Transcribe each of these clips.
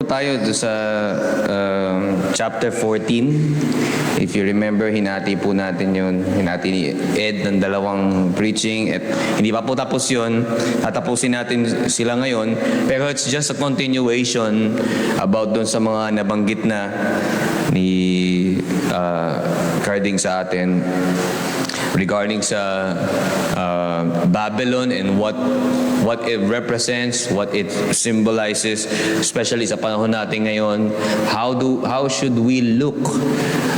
tayo sa chapter 14. If you remember, hinati po natin yun. Hinati ni Ed ng dalawang preaching. At hindi pa po tapos yun. Tatapusin natin sila ngayon. Pero it's just a continuation about dun sa mga nabanggit na ni Carding sa atin regarding sa Babylon and what it represents, what it symbolizes, especially sa panahon natin ngayon. How should we look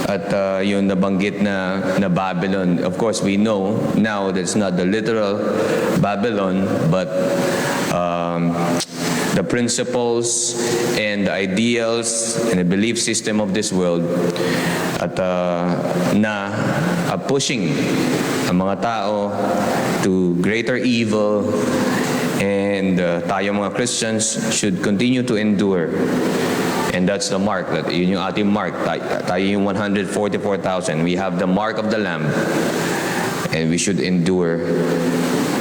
at yung nabanggit na Babylon? Of course, we know now that it's not the literal Babylon, but the principles and the ideals and the belief system of this world at pushing ang mga tao to greater evil, and tayo mga Christians should continue to endure. And that's the mark. Yun yung ating mark. Tayo yung 144,000. We have the mark of the Lamb. And we should endure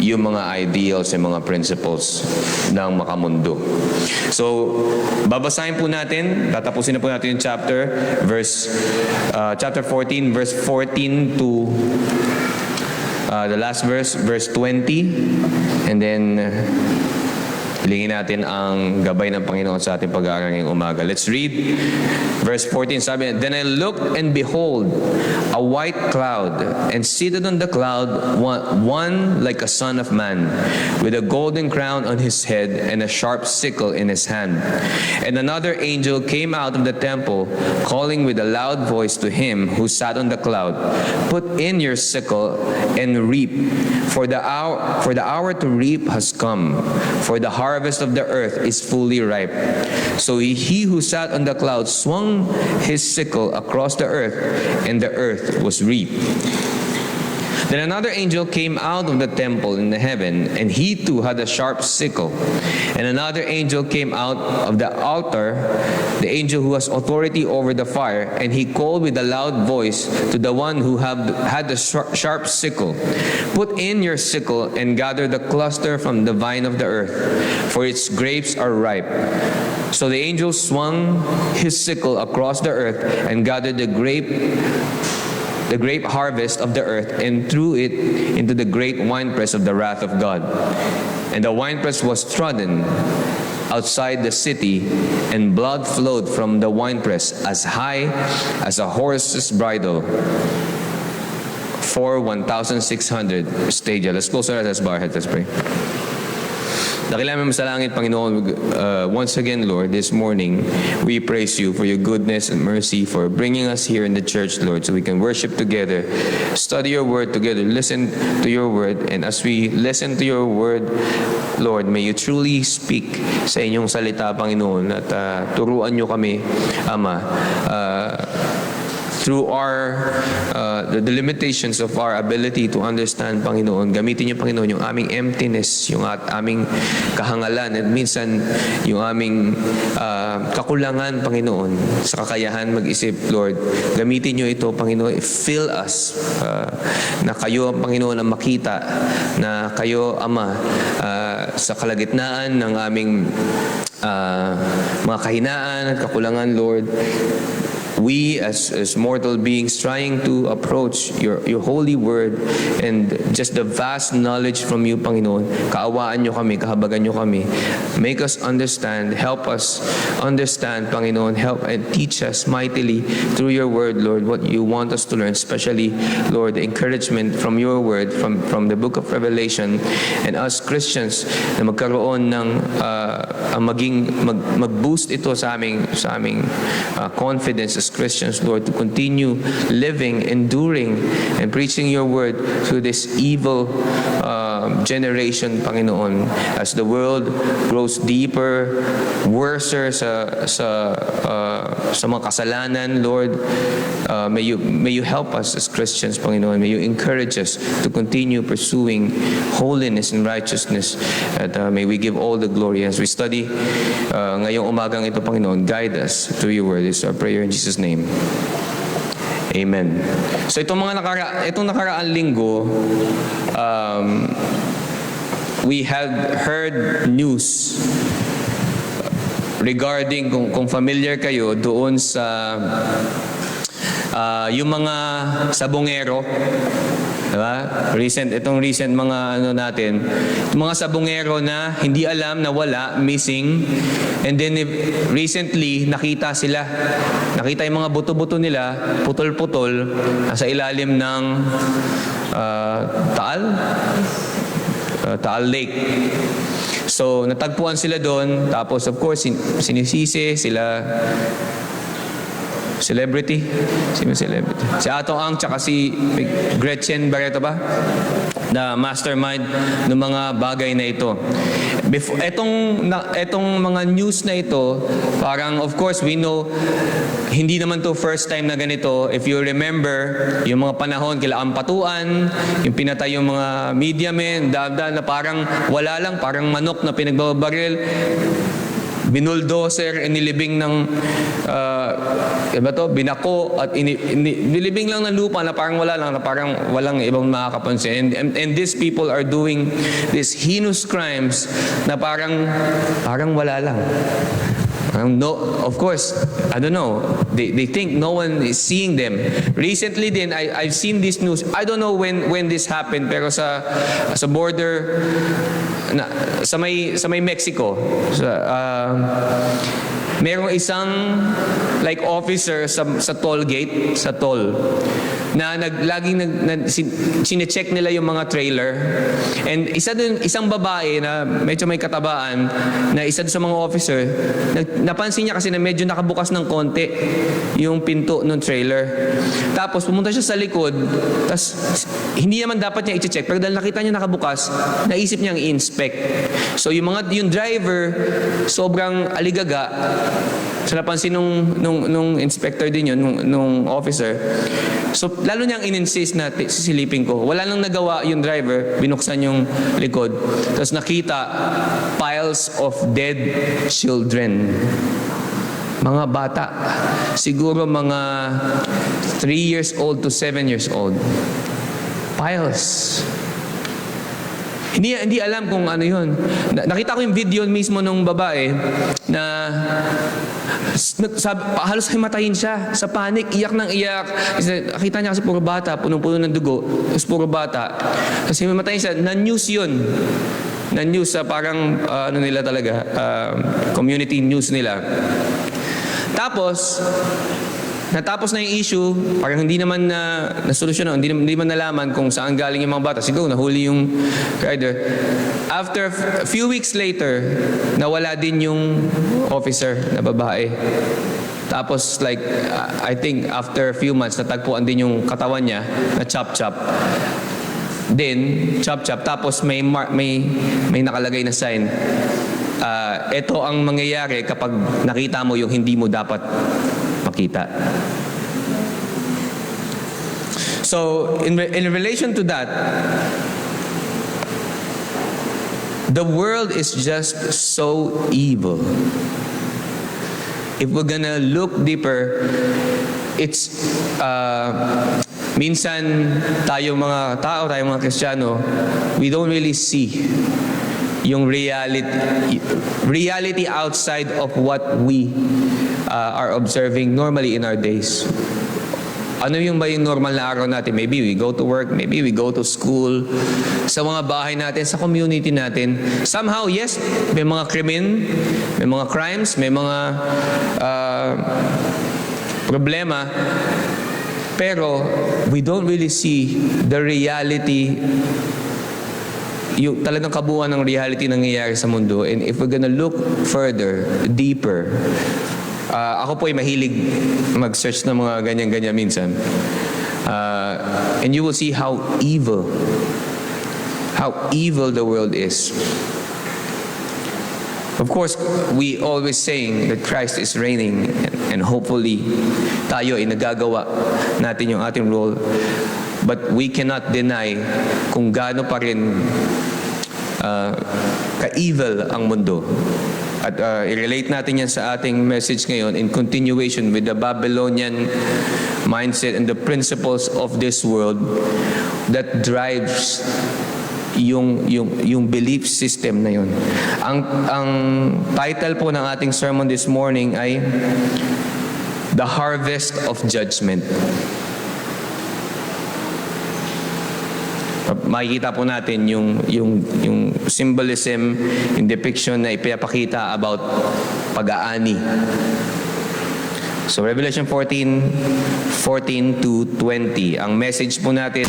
yung mga ideals and mga principles ng makamundo. So, babasahin po natin, tatapusin na po natin yung chapter 14, verse 14 to the last verse, verse 20. And then, hilingin natin ang gabay ng Panginoon sa ating pag-aaral ngayong umaga. Let's read verse 14. Sabi, "Then I looked, and behold, a white cloud, and seated on the cloud one like a son of man, with a golden crown on his head and a sharp sickle in his hand. And another angel came out of the temple, calling with a loud voice to him who sat on the cloud, 'Put in your sickle and reap, for the hour to reap has come, for the harvest of the earth is fully ripe.' So he who sat on the cloud swung his sickle across the earth, and the earth was reaped. Then another angel came out of the temple in the heaven, and he too had a sharp sickle. And another angel came out of the altar, the angel who has authority over the fire, and he called with a loud voice to the one who had the sharp sickle, 'Put in your sickle and gather the cluster from the vine of the earth, for its grapes are ripe.' So the angel swung his sickle across the earth and gathered the grape harvest of the earth, and threw it into the great winepress of the wrath of God. And the winepress was trodden outside the city, and blood flowed from the winepress as high as a horse's bridle for 1,600 stadia." Let's close our eyes, let's bow our heads, let's pray. Dakilamin mo sa langit, Panginoon, once again, Lord, this morning, we praise you for your goodness and mercy, for bringing us here in the church, Lord, so we can worship together, study your word together, listen to your word. And as we listen to your word, Lord, may you truly speak sa inyong salita, Panginoon, at turuan nyo kami, Ama, through the limitations of our ability to understand, Panginoon. Gamitin niyo, Panginoon, yung aming emptiness, yung aming kahangalan, at minsan yung aming kakulangan, Panginoon, sa kakayahan mag-isip, Lord. Gamitin niyo ito, Panginoon. Fill us na kayo, Panginoon, ang makita, na kayo, Ama, sa kalagitnaan ng aming mga kahinaan at kakulangan, Lord. We as mortal beings trying to approach your holy word and just the vast knowledge from you, Panginoon, kaawaan nyo kami, kahabagan nyo kami. Make us understand, help us understand, Panginoon, help and teach us mightily through your word, Lord, what you want us to learn, especially, Lord, the encouragement from your word, from the book of Revelation, and us Christians na magkaroon ng mag-boost ito sa aming confidence as Christians, Lord, to continue living, enduring, and preaching your word through this evil generation, Panginoon, as the world grows deeper, worser sa mga kasalanan, Lord. May you help us as Christians, Panginoon. May you encourage us to continue pursuing holiness and righteousness, at may we give all the glory as we study ngayong umagang ito, Panginoon. Guide us through your word. This is our prayer in Jesus' name. Amen. So itong nakaraang linggo, we had heard news regarding kung familiar kayo doon sa yung mga sabongero, diba? Itong recent mga ano natin, yung mga sabongero na hindi alam na wala, missing, and then recently nakita yung mga buto-buto nila, putol-putol, nasa ilalim ng Taal Lake. So natagpuan sila doon, tapos of course sinisisi sila celebrity. Sino celebrity? Si Ato Ang tsaka si Gretchen Barreto ba? Na mastermind ng mga bagay na ito. Etong mga news na ito, parang of course we know, hindi naman to first time na ganito. If you remember, yung mga panahon kila Ampatuan, yung pinatay yung mga media men, na parang wala lang, parang manok na pinagbabaril, binuldoser, inilibing ng binako at nilibing lang ng lupa na parang wala lang, na parang walang ibang makakapansin. And these people are doing these heinous crimes na parang wala lang. No, of course, I don't know. They think no one is seeing them. Recently din, I've seen this news. I don't know when this happened, pero sa border, sa may Mexico, merong isang like officer sa toll gate, sa toll, na laging sine-check nila yung mga trailer. And isang babae na medyo may katabaan, na isa sa mga officer, napansin niya kasi na medyo nakabukas ng konti yung pinto ng trailer. Tapos pumunta siya sa likod, tapos hindi naman dapat niya i-check, pero dahil nakita niya nakabukas, naisip niyang i-inspect. So yung driver, sobrang aligaga. So napansin nung inspector din yun, nung officer. So lalo niyang in-insist na sisilipin ko. Wala nang nagawa yung driver, binuksan yung likod. Tapos nakita piles of dead children. Mga bata. Siguro mga 3 years old to 7 years old. Piles. Hindi alam kung ano yun. Nakita ko yung video mismo nung babae na halos himatayin siya sa panic, iyak ng iyak. Nakita niya kasi puro bata, punong-puno ng dugo, tapos puro bata. Kasi himatayin siya, na-news yun. Na-news sa parang ano nila talaga, community news nila. Tapos natapos na yung issue, parang hindi naman nasolusyon, hindi man nalaman kung saan galing yung mga bata. Siguro nahuli yung rider. After a few weeks later, nawala din yung officer na babae. Tapos like, I think after a few months, natagpuan din yung katawan niya na chop-chop. Then, chop-chop. Tapos may nakalagay na sign. Ito ang mangyayari kapag nakita mo yung hindi mo dapat makita. So, in relation to that, the world is just so evil. If we're gonna look deeper, it's minsan tayong mga tao, tayong mga Kristiyano, we don't really see yung reality outside of what we are observing normally in our days. Ano yung ba yung normal na araw natin? Maybe we go to work, maybe we go to school, sa mga bahay natin, sa community natin. Somehow, yes, may mga krimen, may mga crimes, may mga problema, pero we don't really see the reality, yung talagang kabuuan ng reality nangyayari sa mundo. And if we're gonna look further, deeper, ako po ay mahilig mag-search ng mga ganyan-ganyan minsan. And you will see how evil the world is. Of course, we always saying that Christ is reigning, and hopefully tayo ay nagagawa natin yung ating role. But we cannot deny kung gaano pa rin ka-evil ang mundo. At i-relate natin yan sa ating message ngayon in continuation with the Babylonian mindset and the principles of this world that drives yung belief system na yun. Ang title po ng ating sermon this morning ay The Harvest of Judgment. Makikita po natin yung symbolism, yung depiction na ipinapakita about pag-aani. So Revelation 14 to 20. Ang message po natin,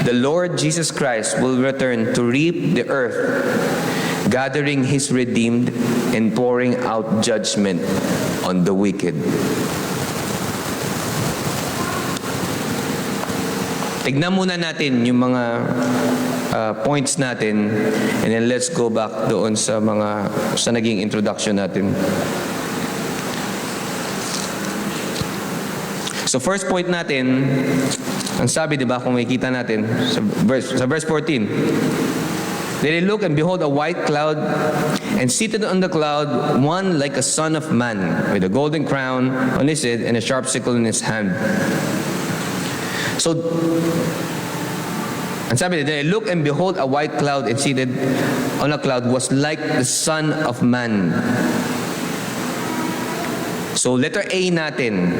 the Lord Jesus Christ will return to reap the earth, gathering His redeemed and pouring out judgment on the wicked. Tignan muna natin yung mga points natin, and then let's go back doon sa naging introduction natin. So first point natin, ang sabi, di ba, kung makikita natin sa verse 14. Then I look, and behold, a white cloud, and seated on the cloud, one like a son of man, with a golden crown on his head and a sharp sickle in his hand. So, ang sabi, then I look, and behold, a white cloud, and seated on a cloud was like the Son of Man. So, letter A natin.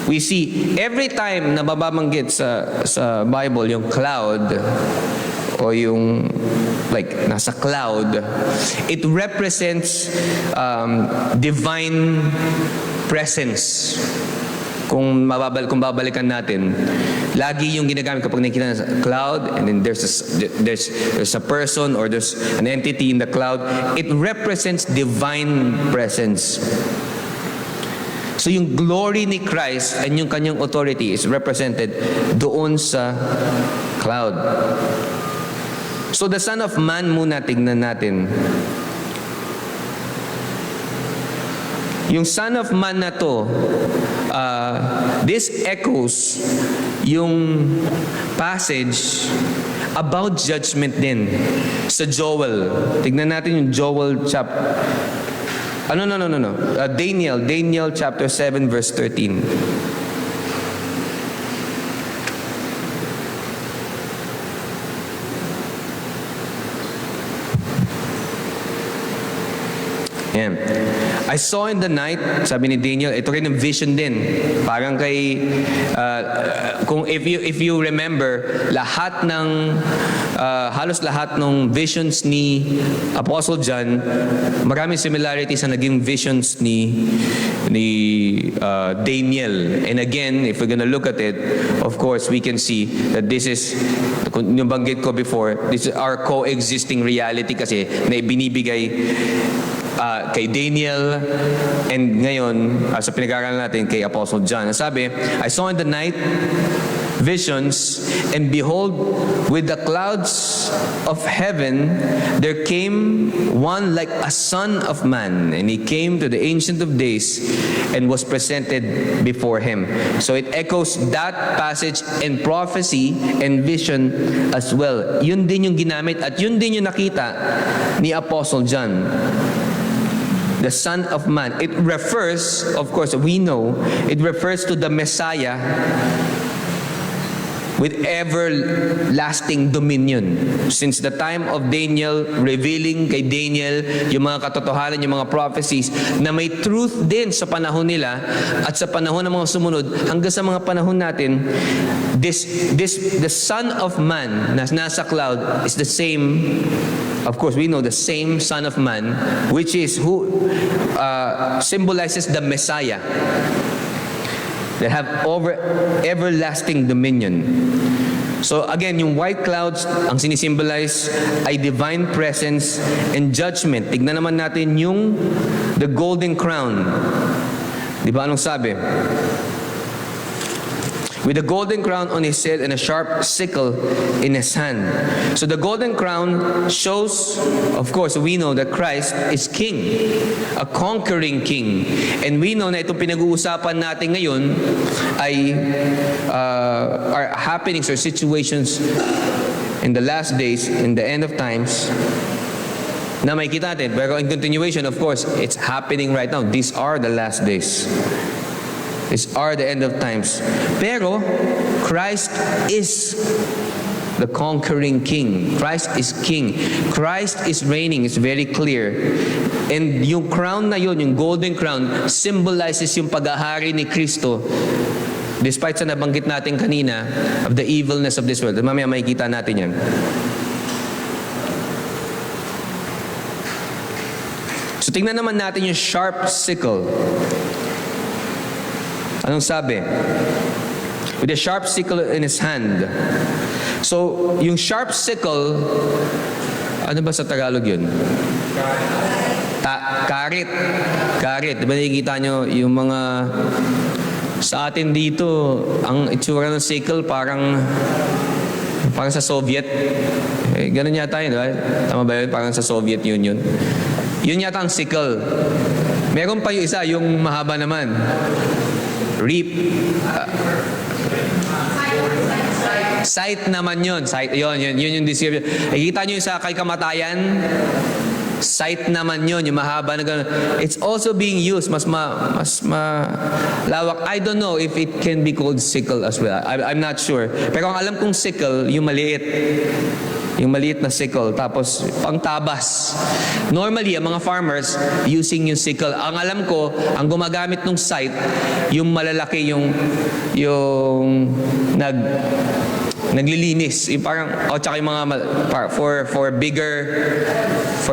We see, every time na bababanggit sa Bible, yung cloud, o yung like nasa cloud, it represents divine presence. Kung babalikan natin, lagi yung ginagamit kapag nakikita sa cloud, and then there's a person or there's an entity in the cloud, it represents divine presence. So yung glory ni Christ and yung kanyang authority is represented doon sa cloud. So the Son of Man muna, tignan natin. Yung Son of Man na to, this echoes yung passage about judgment din sa Joel. Tignan natin yung Joel chapter. Daniel chapter 7 verse 13. Yan. I saw in the night, sabi ni Daniel, ito rin yung vision din. Parang kay, if you remember, halos lahat ng visions ni Apostle John, maraming similarities sa naging visions ni Daniel. And again, if we're gonna look at it, of course, we can see that this is, yung banggit ko before, this is our coexisting reality kasi na binibigay kay Daniel, and ngayon sa pinag-aaralan natin kay Apostle John. Sabi, I saw in the night visions, and behold, with the clouds of heaven there came one like a son of man, and he came to the Ancient of Days and was presented before him. So it echoes that passage in prophecy and vision as well. Yun din yung ginamit at yun din yung nakita ni Apostle John. The Son of Man. It refers, of course, we know, it refers to the Messiah with everlasting dominion. Since the time of Daniel, revealing kay Daniel yung mga katotohanan, yung mga prophecies, na may truth din sa panahon nila at sa panahon ng mga sumunod, hanggang sa mga panahon natin, the Son of Man na nasa cloud is the same. Of course, we know the same Son of Man, which is who symbolizes the Messiah that have everlasting dominion. So again, yung white clouds, ang sinisimbolize ay divine presence and judgment. Tignan naman natin yung the golden crown. Di ba anong sabi? With a golden crown on his head and a sharp sickle in his hand. So the golden crown shows, of course, we know that Christ is King, a conquering King. And we know na itong pinag-uusapan natin ngayon ay are happenings or situations in the last days, in the end of times, na makikita natin. Pero in continuation, of course, it's happening right now. These are the last days. These are the end of times. Pero Christ is the conquering king. Christ is king. Christ is reigning. It's very clear. And yung crown na yun, yung golden crown, symbolizes yung paghahari ni Kristo. Despite sa nabanggit natin kanina of the evilness of this world. Mamaya makikita natin yan. So tingnan naman natin yung sharp sickle. Anong sabi? With a sharp sickle in his hand. So, yung sharp sickle, ano ba sa Tagalog yun? Karit. Karit. Diba nakikita nyo yung mga, sa atin dito, ang itsura ng sickle parang sa Soviet. Ganun yata yun, diba? Tama ba yun? Parang sa Soviet Union. Yun yata ang sickle. Meron pa yung isa, yung mahaba naman. Reap. Sight naman yun. Sight, yun yung description. Nakikita nyo yung sa kay kamatayan? Sight naman yun, yung mahaba na gano'n. It's also being used, mas malawak. I don't know if it can be called sickle as well. I'm not sure. Pero ang alam kong sickle, yung maliit. Yung maliit na sickle, tapos pangtabas. Normally, ang mga farmers using yung sickle. Ang alam ko, ang gumagamit ng scythe, yung malalaki, yung naglilinis. Yung parang, tsaka yung mga, for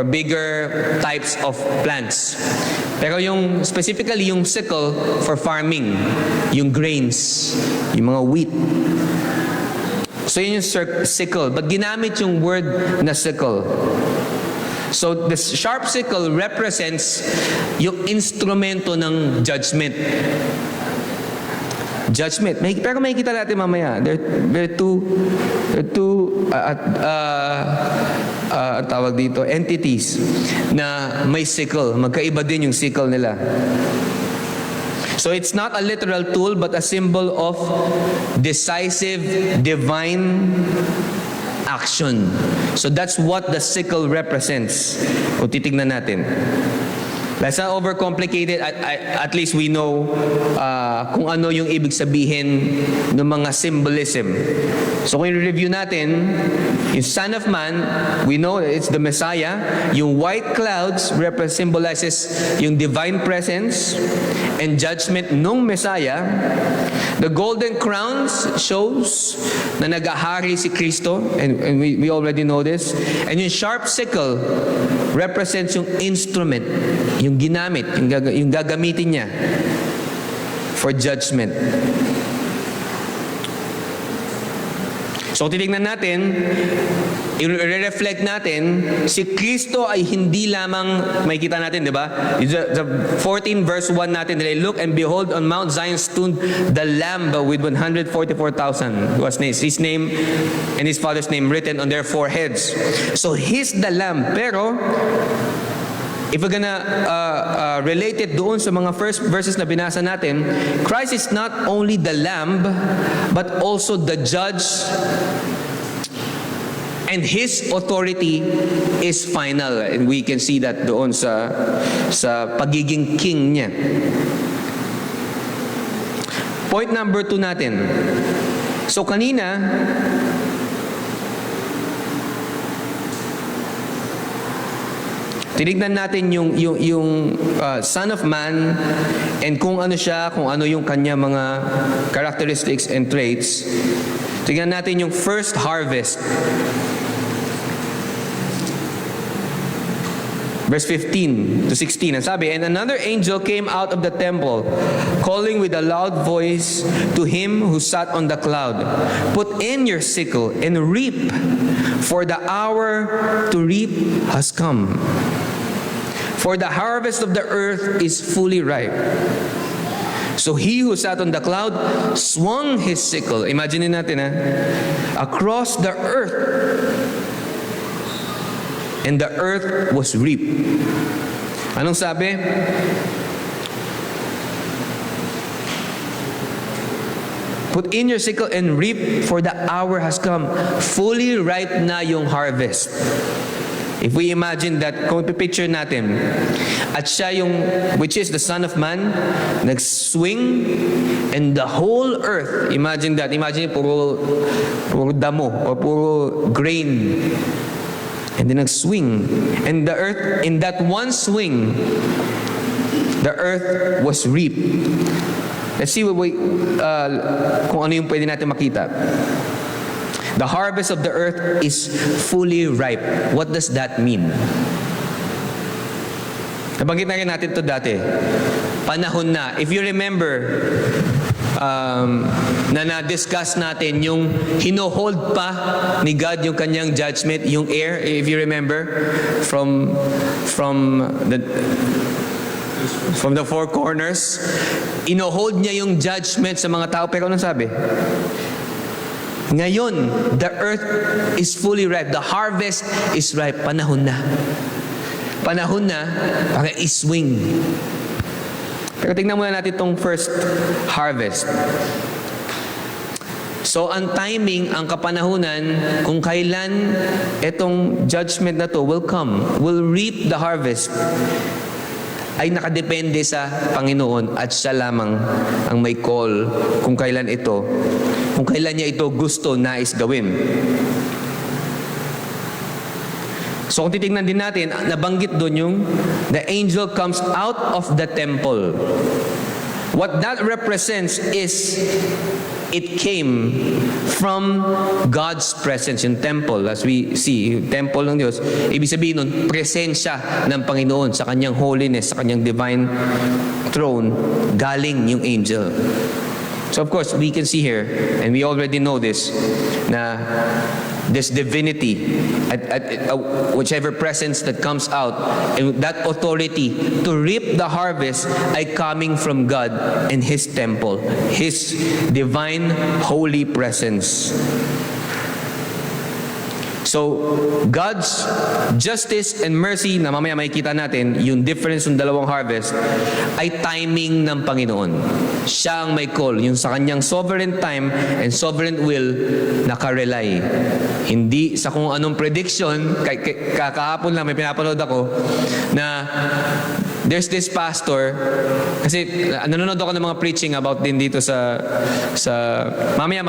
bigger types of plants. Pero yung, specifically yung sickle for farming, yung grains, yung mga wheat. So yun yung sickle. But ginamit yung word na sickle. So the sharp sickle represents yung instrumento ng judgment. Judgment. Pero makikita natin mamaya. There are two tawag dito, entities na may sickle. Magkaiba din yung sickle nila. So it's not a literal tool but a symbol of decisive divine action. So that's what the sickle represents. O titignan natin. Let's not overcomplicate it. At least we know kung ano yung ibig sabihin ng mga symbolism. So kung i-review natin, yung Son of Man, we know that it's the Messiah. Yung white clouds symbolizes yung divine presence and judgment nung Messiah. The golden crowns shows na nag-ahari si Kristo, and we already know this. And yung sharp sickle represents yung instrument, yung ginamit, yung gagamitin niya for judgment. So titignan natin, i-reflect natin, si Kristo ay hindi lamang, makikita natin, di ba? The 14 verse 1 natin, look and behold on Mount Zion stood the Lamb with 144,000 who has his name and his father's name written on their foreheads. So he's the Lamb. Pero if we're gonna relate it doon sa mga first verses na binasa natin, Christ is not only the Lamb, but also the Judge, and His authority is final. And we can see that doon sa pagiging King niya. Point number 2 natin. So kanina, tinignan natin yung Son of Man and kung ano siya, kung ano yung kanya mga characteristics and traits. Tignan natin yung first harvest. Verse 15 to 16, ang sabi, and another angel came out of the temple, calling with a loud voice to him who sat on the cloud, put in your sickle and reap, for the hour to reap has come. For the harvest of the earth is fully ripe. So he who sat on the cloud swung his sickle, imagine natin across the earth, and the earth was reaped. Anong sabi? Put in your sickle and reap, for the hour has come. Fully ripe na yung harvest. If we imagine that, kung picture natin, at siya yung, which is the Son of Man, nag-swing, and the whole earth, imagine that, imagine puro damo, or puro grain, and then nag-swing, and the earth, in that one swing, the earth was reaped. Let's see kung ano yung pwede natin makita. The harvest of the earth is fully ripe. What does that mean? Nabanggit na rin natin ito dati. Panahon na. If you remember, na-discuss natin yung hino-hold pa ni God yung kanyang judgment, yung air, if you remember, from the four corners. Ino-hold niya yung judgment sa mga tao. Pero anong sabi? Ngayon, the earth is fully ripe. The harvest is ripe. Panahon na. Panahon na para iswing. Pero tingnan muna natin itong first harvest. So, ang timing, ang kapanahunan, kung kailan itong judgment na to will come, will reap the harvest, ay nakadepende sa Panginoon at siya lamang ang may call kung kailan niya ito gusto, nais gawin. So kung titignan din natin, nabanggit doon yung the angel comes out of the temple. What that represents is it came from God's presence. Yung temple, as we see, yung temple ng Diyos, ibig sabihin nun, presensya ng Panginoon sa kanyang holiness, sa kanyang divine throne, galing yung angel. So of course, we can see here, and we already know this, na this divinity, at whichever presence that comes out, and that authority to reap the harvest ay coming from God and His temple, His divine holy presence. So, God's justice and mercy, na mamaya makikita natin, yung difference ng dalawang harvest, ay timing ng Panginoon. Siya ang may call. Yung sa kanyang sovereign time and sovereign will, nakarely. Hindi sa kung anong prediction, kakahapon lang may pinapanood ako, na there's this pastor, kasi nanonood ako ng mga preaching about din dito sa mamaya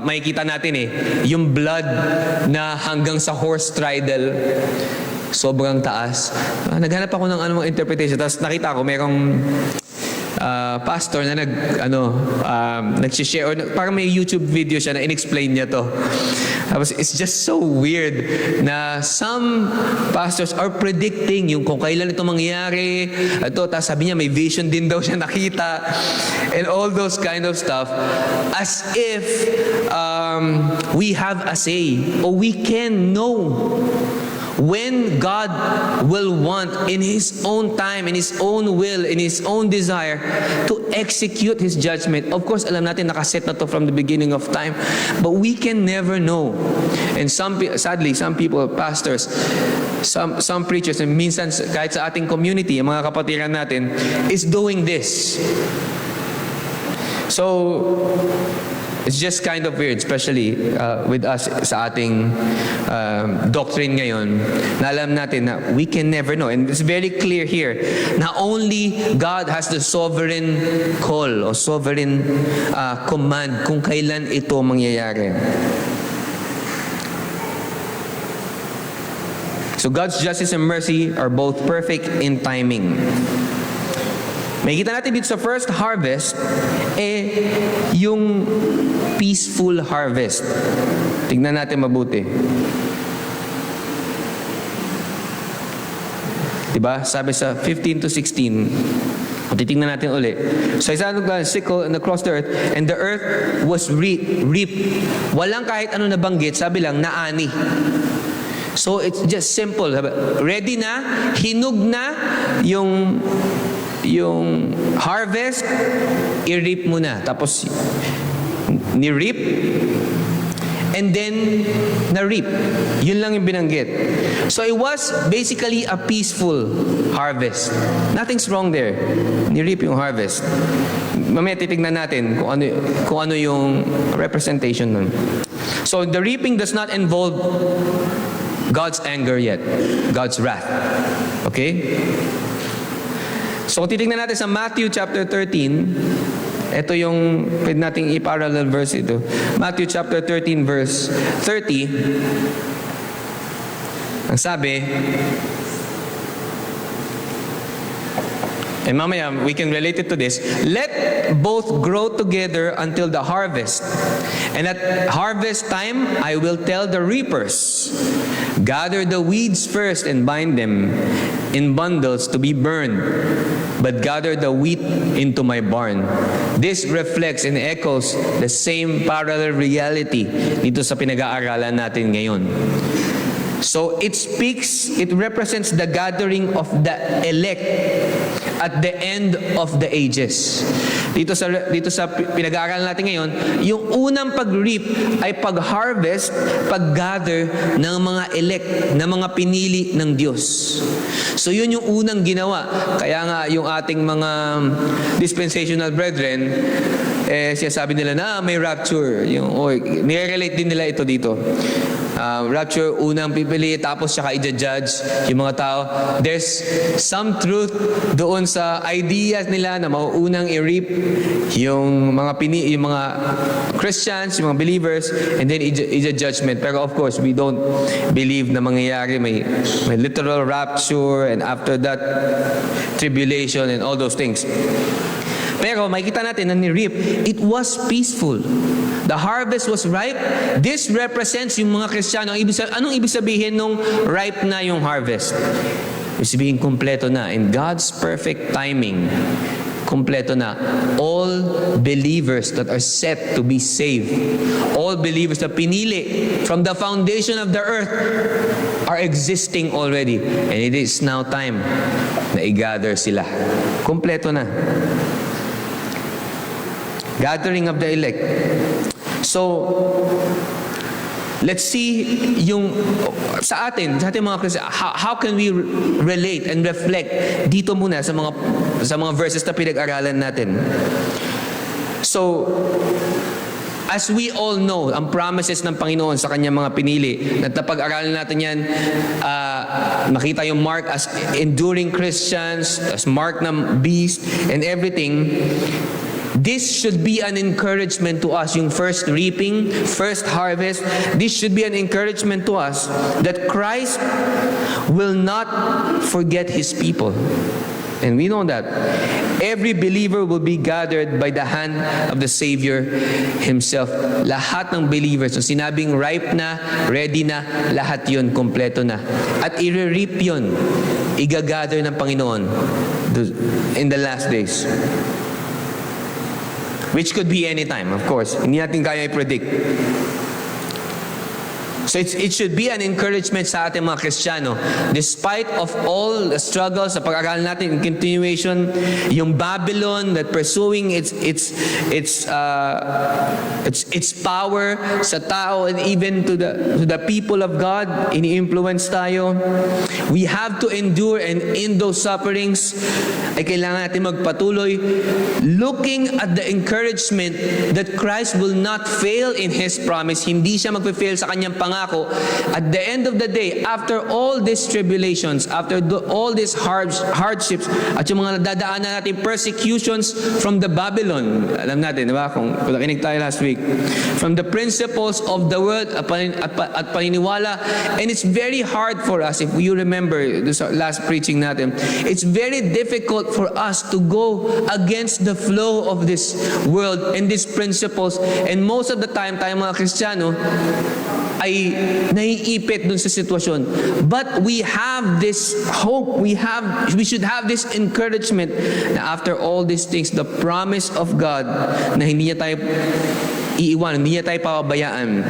makikita natin yung blood na hanggang sa horse tridle, sobrang taas. Naghanap ako ng anong interpretation, tapos nakita ko merong pastor na nag-share, or parang may YouTube video siya na in-explain niya to. Tapos it's just so weird na some pastors are predicting yung kung kailan ito mangyayari. Tapos sabi niya may vision din daw siya nakita and all those kind of stuff, as if we have a say or we can know when God will want in His own time, in His own will, in His own desire to execute His judgment. Of course, alam natin nakaset na to from the beginning of time, but we can never know. And sadly, some people, pastors, some preachers, and minsan kahit sa ating community, ang mga kapatiran natin, is doing this. So, it's just kind of weird, especially with us sa ating doctrine ngayon, na alam natin na we can never know. And it's very clear here na only God has the sovereign call or sovereign command kung kailan ito mangyayari. So God's justice and mercy are both perfect in timing. Makikita natin dito sa first harvest, yung peaceful harvest. Tingnan natin mabuti. Diba? Sabi sa 15 to 16, titingnan natin uli. So isa nung sickle and across the earth, and the earth was reaped. Walang kahit ano nabanggit, sabi lang, naani. So it's just simple. Ready na, hinug na yung harvest, i-reap mo na. Tapos, ni-reap, and then, na-reap. Yun lang yung binanggit. So, it was basically a peaceful harvest. Nothing's wrong there. Ni-reap yung harvest. Mamaya titignan natin kung ano yung representation nun. So, the reaping does not involve God's anger yet. God's wrath. Okay? So kung titignan natin sa Matthew chapter 13, ito yung pwede nating i-parallel verse ito. Matthew chapter 13 verse 30. Ang sabi, and mamaya, we can relate it to this. Let both grow together until the harvest. And at harvest time, I will tell the reapers, gather the weeds first and bind them in bundles to be burned, but gather the wheat into my barn. This reflects and echoes the same parallel reality dito sa pinag-aaralan natin ngayon. So it represents the gathering of the elect at the end of the ages. Dito sa pinag-aaralan natin ngayon, yung unang pag-reap ay pag-harvest, pag-gather ng mga elect, ng mga pinili ng Diyos. So yun yung unang ginawa. Kaya nga yung ating mga dispensational brethren, siya sabi nila na may rapture. Nire-relate din nila ito dito. Rapture, unang pipili, tapos saka i-judge yung mga tao. There's some truth doon sa ideas nila na mauunang i-reap yung mga Christians, yung mga believers, and then i-judgment. Pero of course, we don't believe na mangyayari may literal rapture, and after that, tribulation, and all those things. Pero makikita natin na ni-reap, it was peaceful. The harvest was ripe. This represents yung mga Kristiyano. Anong ibig sabihin nung ripe na yung harvest? Ibig sabihin, kumpleto na. In God's perfect timing, kumpleto na. All believers that are set to be saved, all believers na pinili from the foundation of the earth are existing already. And it is now time na i-gather sila. Kumpleto na. Gathering of the elect. So, let's see yung sa ating mga Kristiyan, how can we relate and reflect dito muna sa mga verses na pinag-aralan natin. So, as we all know, ang promises ng Panginoon sa kanyang mga pinili, na napag-aralan natin yan, makita yung mark as enduring Christians, as mark ng beast, and everything. This should be an encouragement to us, yung first reaping, first harvest. This should be an encouragement to us that Christ will not forget His people. And we know that. Every believer will be gathered by the hand of the Savior Himself. Lahat ng believers, so sinabing ripe na, ready na, lahat yun, kompleto na. At i-reap yun, i-gather ng Panginoon in the last days. Which could be any time, of course. Hindi natin kaya i-predict. So it should be an encouragement sa ating mga Kristiyano. Despite of all the struggles sa pag-aaral natin in continuation, yung Babylon that pursuing its power sa tao and even to the people of God, ini-influence tayo. We have to endure, and in those sufferings ay kailangan natin magpatuloy looking at the encouragement that Christ will not fail in His promise. Hindi siya magpe-fail sa kanyang pangako. At the end of the day, after all these tribulations, after all these hardships, at yung mga nadadaanan natin persecutions from the Babylon, alam natin, di ba? Kung nakinig tayo last week, from the principles of the world at paniniwala, and it's very hard for us, if you remember this last preaching natin, it's very difficult for us to go against the flow of this world and these principles, and most of the time, tayo mga Kristiyano, ay naiipit dun sa sitwasyon. But we have this hope, we should have this encouragement na after all these things, the promise of God na hindi niya tayo iiwan, hindi niya tayo papabayaan,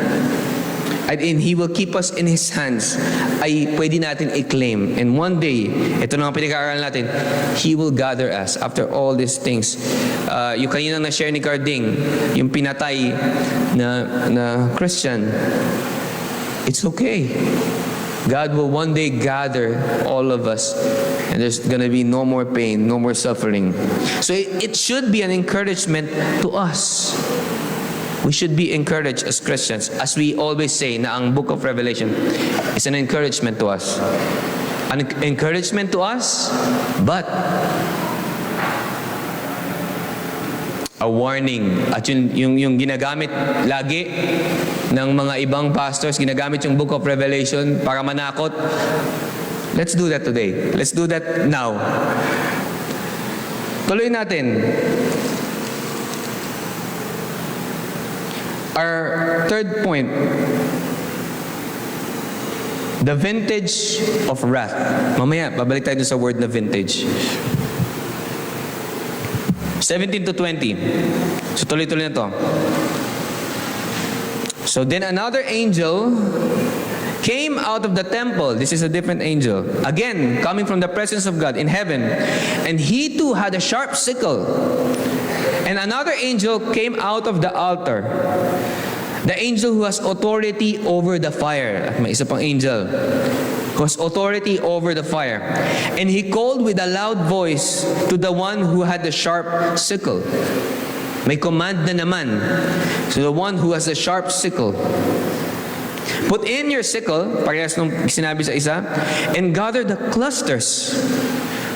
and He will keep us in His hands, ay pwede natin i-claim. And one day, ito na ang pinag-aaralan natin, He will gather us after all these things. Yung kanina na-share ni Carding, yung pinatay na Christian, it's okay. God will one day gather all of us, and there's going to be no more pain, no more suffering. So it should be an encouragement to us. We should be encouraged as Christians, as we always say na ang book of Revelation is an encouragement to us. An encouragement to us, but a warning. At yung ginagamit lagi ng mga ibang pastors, ginagamit yung book of Revelation para manakot. Let's do that today. Let's do that now. Tuloy natin. Our third point, the vintage of wrath. Mamaya, babalik tayo sa word na vintage. 17 to 20. So tuloy-tuloy na to. So then another angel came out of the temple. This is a different angel. Again, coming from the presence of God in heaven. And he too had a sharp sickle. And another angel came out of the altar. The angel who has authority over the fire. May isa pang angel who has authority over the fire. And he called with a loud voice to the one who had the sharp sickle. May command na naman to the one who has the sharp sickle. Put in your sickle, parehas nung sinabi sa isa, and gather the clusters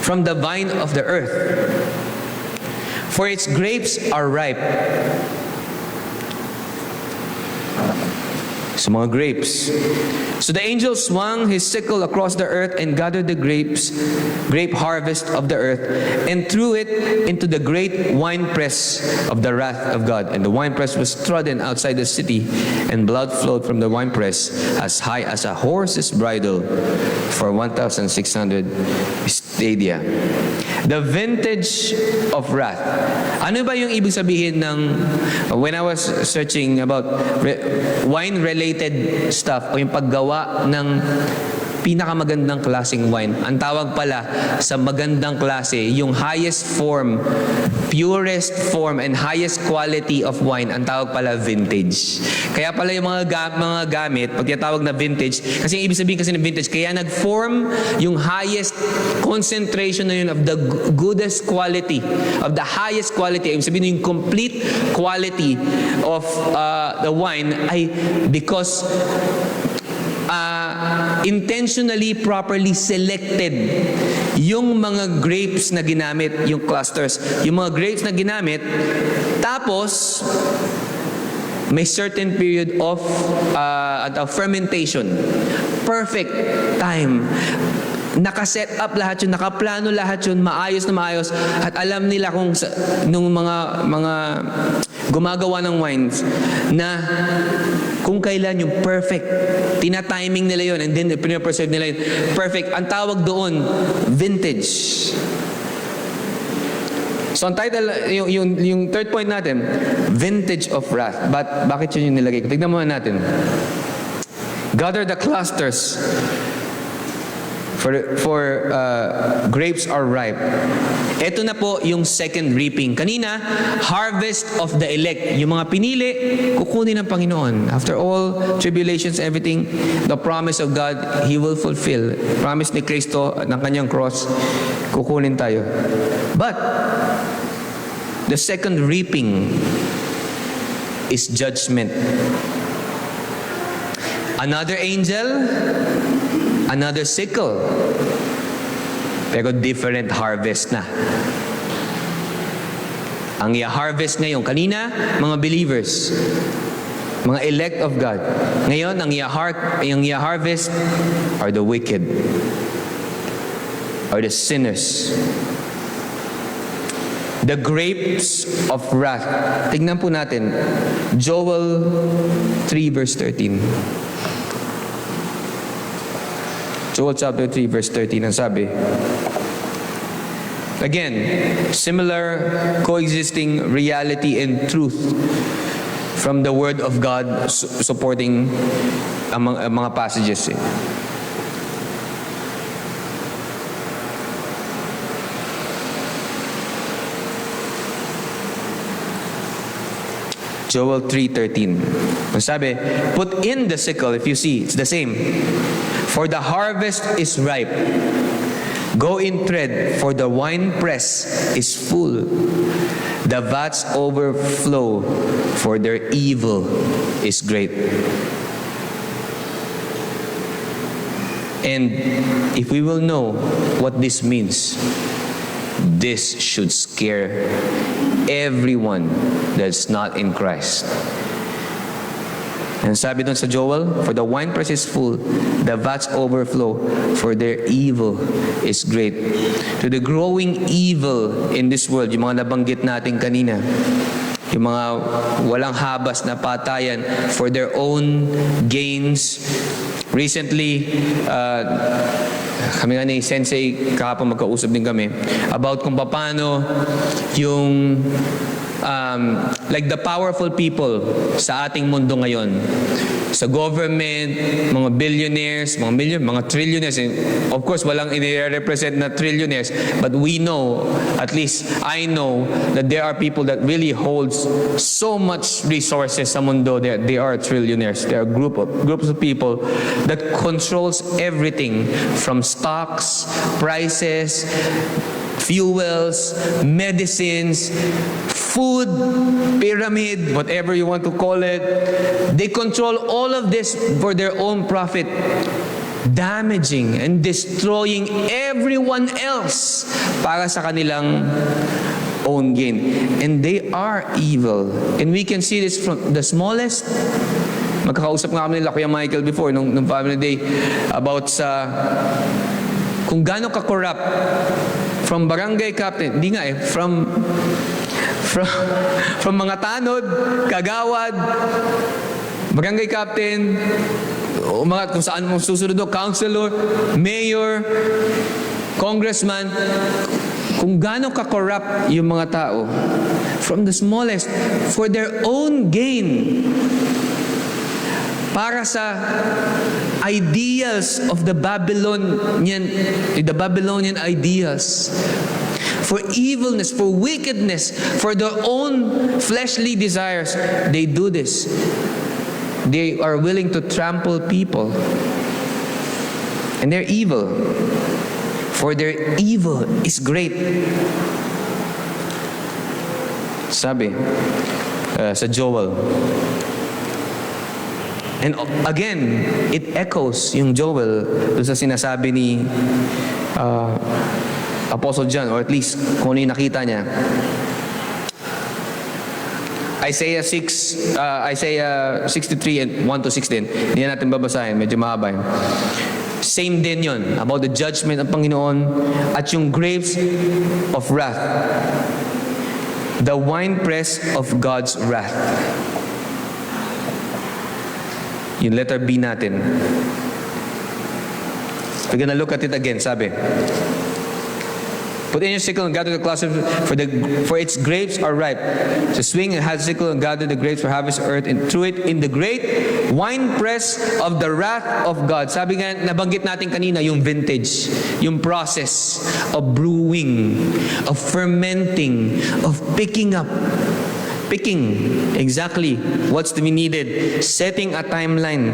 from the vine of the earth, for its grapes are ripe. So mga grapes. So the angel swung his sickle across the earth and gathered the grape harvest of the earth, and threw it into the great winepress of the wrath of God. And the winepress was trodden outside the city, and blood flowed from the winepress as high as a horse's bridle for 1,600 stadia. The vintage of wrath. Ano ba yung ibig sabihin ng, when I was searching about wine-related stuff, o yung paggawa ng pinakamagandang klaseng wine, ang tawag pala sa magandang klase, yung highest form, purest form, and highest quality of wine, ang tawag pala vintage. Kaya pala yung mga gamit, pag tinatawag na vintage, kasi yung ibig sabihin kasi ng vintage, kaya nag-form yung highest concentration na yun of the goodest quality, of the highest quality. Ibig sabihin yung complete quality of the wine ay because intentionally, properly selected yung mga grapes na ginamit, yung clusters, yung mga grapes na ginamit, tapos may certain period of fermentation. Perfect time. Nakaset up lahat yun, nakaplano lahat yun, maayos na maayos, at alam nila kung nung mga gumagawa ng wines na kung kailan yung perfect. Tina-timing nila yun, and then pinapreserve nila yun. Perfect. Ang tawag doon, vintage. So ang title, yung third point natin, vintage of wrath. Bakit yun yung nilagay ko? Tignan muna natin. Gather the clusters, for grapes are ripe. Ito na po yung second reaping. Kanina, harvest of the elect. Yung mga pinili, kukunin ng Panginoon. After all tribulations, everything, the promise of God, He will fulfill. Promise ni Kristo ng kanyang cross, kukunin tayo. But, the second reaping is judgment. Another angel, another sickle, pero different harvest na. Ang i-harvest ngayon, kanina, mga believers, mga elect of God. Ngayon, ang i-harvest are the wicked, are the sinners. The grapes of wrath. Tignan po natin, Joel 3 verse 13. Joel chapter 3 verse 13 ang sabi. Again, similar coexisting reality and truth from the Word of God supporting ang mga passages. Joel 3:13. Ang sabi, put in the sickle, if you see, it's the same. For the harvest is ripe. Go in tread, for the winepress is full. The vats overflow, for their evil is great. And if we will know what this means, this should scare everyone that's not in Christ. And sabi dun sa Joel, for the winepress is full, the vats overflow, for their evil is great. To the growing evil in this world, yung mga nabanggit natin kanina, yung mga walang habas na patayan for their own gains. Recently, kami nga ni Sensei, kahapon magkausap din kami, about kung paano yung like the powerful people sa ating mundo ngayon. Sa government, mga billionaires, mga trillionaires. And of course, walang i-represent na trillionaires, but we know, at least I know, that there are people that really holds so much resources sa mundo. They are trillionaires. They are groups of people that controls everything from stocks, prices, fuels, medicines, food, pyramid, whatever you want to call it. They control all of this for their own profit, damaging and destroying everyone else para sa kanilang own gain. And they are evil. And we can see this from the smallest. Magkakausap nga kami nila Kuya Michael before, nung family day, about sa kung gaano ka-corrupt. From barangay captain, hindi nga from mga tanod, kagawad, barangay captain, o mga kung saan mo susunod do, councilor, mayor, congressman, kung gaano ka-corrupt yung mga tao, from the smallest, for their own gain, para sa ideals of the Babylonian ideals, for evilness, for wickedness, for their own fleshly desires, they do this. They are willing to trample people. And they're evil. For their evil is great. Sabi sa Joel. And again, it echoes yung Joel doon sa sinasabi ni Apostle John, or at least kung ano yung nakita niya. Isaiah 63 and 1 to 16. Hindi na natin babasahin, medyo mahaba yun. Same din yun, about the judgment ng Panginoon at yung grapes of wrath. The winepress of God's wrath. Yung letter B natin. We're gonna look at it again, sabi. Put in your sickle and gather the clusters, for its grapes are ripe. So swing and have sickle and gather the grapes for harvest earth, and through it in the great winepress of the wrath of God. Sabi nga, nabanggit natin kanina, yung vintage, yung process of brewing, of fermenting, of picking exactly what's to be needed, setting a timeline.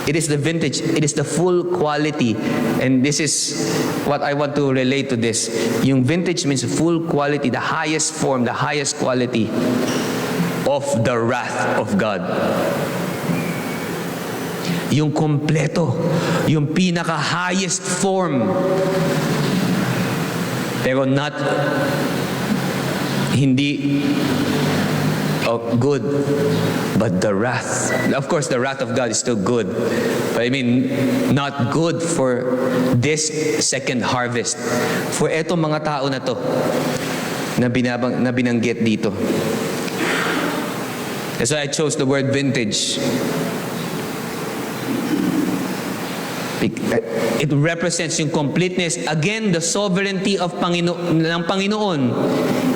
It is the vintage, it is the full quality. And this is what I want to relate to this. Yung vintage means full quality, the highest form, the highest quality of the wrath of God. Yung kompleto, yung pinaka-highest form. Pero not hindi good, but the wrath. Of course, the wrath of God is still good, but I mean, not good for this second harvest. For etong mga tao na to, na binanggit dito. That's why I chose the word vintage. It represents yung completeness, again, the sovereignty of ng Panginoon,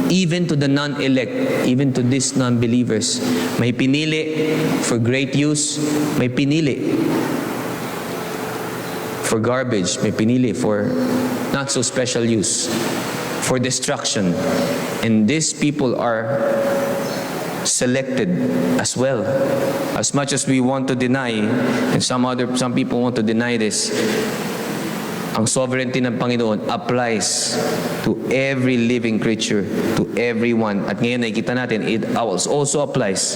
even to the non-elect, even to these non-believers. May pinili for great use, may pinili for garbage, may pinili for not so special use, for destruction. And these people are selected as well. As much as we want to deny, and some people want to deny this, ang sovereignty ng Panginoon applies to every living creature, to everyone. At ngayon nakikita natin, it also applies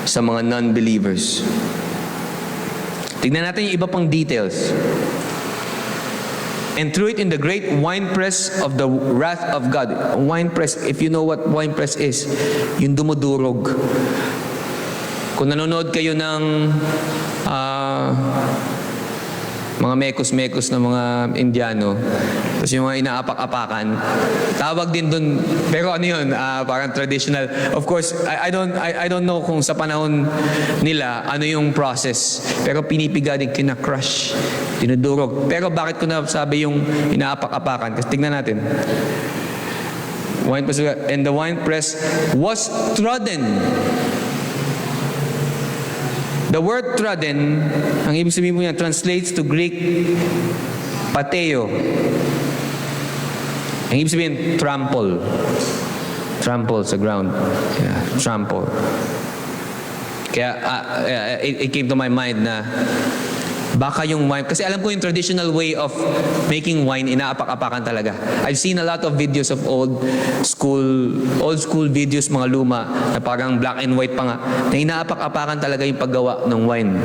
sa mga non-believers. Tignan natin yung iba pang details. And threw it in the great winepress of the wrath of God. Winepress, if you know what winepress is, yung dumudurog. Kung nanonood kayo ng mga mekos-mekos na mga Indiano, tapos yung mga inaapak-apakan, tawag din dun, pero ano yun, parang traditional. Of course, I don't know kung sa panahon nila, ano yung process, pero pinipiga din, kinakrush, dinudurog. Pero bakit ko nasabi yung inaapak-apakan? Kasi tignan natin. And the winepress was trodden. The word trodden, ang ibig sabihin mo yan, translates to Greek pateo. Ang ibig sabihin, trample. Trample sa ground. Yeah, trample. Kaya it came to my mind na baka yung wine, kasi alam ko yung traditional way of making wine, inaapak-apakan talaga. I've seen a lot of videos of old school videos, mga luma, na parang black and white pa nga, na inaapak-apakan talaga yung paggawa ng wine.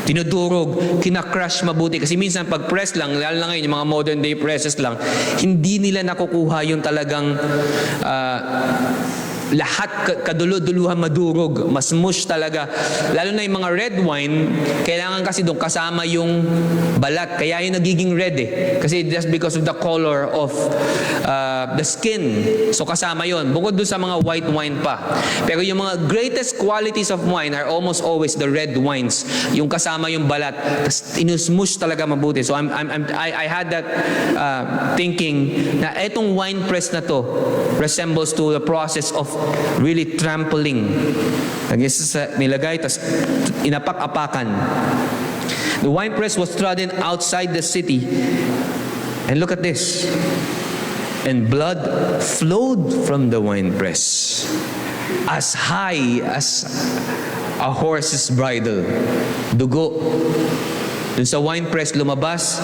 Tinudurog, kinakrush mabuti. Kasi minsan pag press lang, lalo na ngayon, yung mga modern day presses lang, hindi nila nakukuha yung talagang lahat kadulu-duluhan madurog, mas mush talaga. Lalo na yung mga red wine, kailangan kasi doon kasama yung balat. Kaya yung nagiging red eh. Kasi just because of the color of the skin. So kasama yon. Bukod doon sa mga white wine pa. Pero yung mga greatest qualities of wine are almost always the red wines. Yung kasama yung balat. Tapos inusmush talaga mabuti. So I had that thinking na etong wine press na to resembles to the process of really trampling. Nilagay, tas inapak-apakan. The winepress was trodden outside the city. And look at this. And blood flowed from the winepress as high as a horse's bridle. Dugo. Dun sa winepress lumabas,